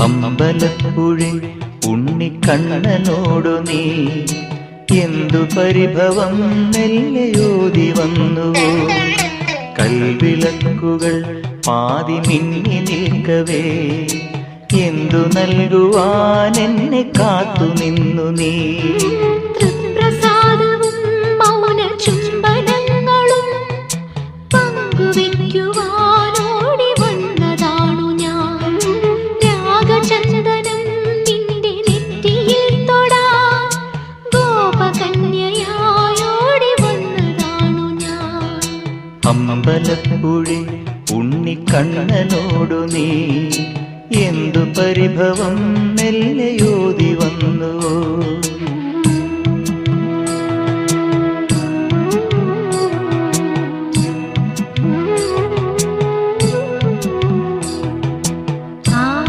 അമ്പലപ്പുഴി ഉണ്ണിക്കണ്ണനോടു നീ എന്തു പരിഭവം മെല്ലയോതി വന്നുവോ? കൽവിളക്കുകൾ പാതി മിന്നി നിൽക്കവേ എന്തു നൽകുവാൻ എന്നെ കാത്തു നിന്നു നീ? തൃപ്രസാദവും മൗന ചുംബനങ്ങളും പങ്കുവയ്ക്കുവാനോടി വന്നതാണു ഞാൻ. രാഗചന്ദനം നിന്റെ നെറ്റിയിൽ തൊടാൻ ഗോപകന്യയായോടി വന്നതാണു ഞാൻ. അമ്പലപ്പുഴി ഉണ്ണിക്കണ്ണനോടു നീ എന്തു പരിഭവം മെല്ലയോ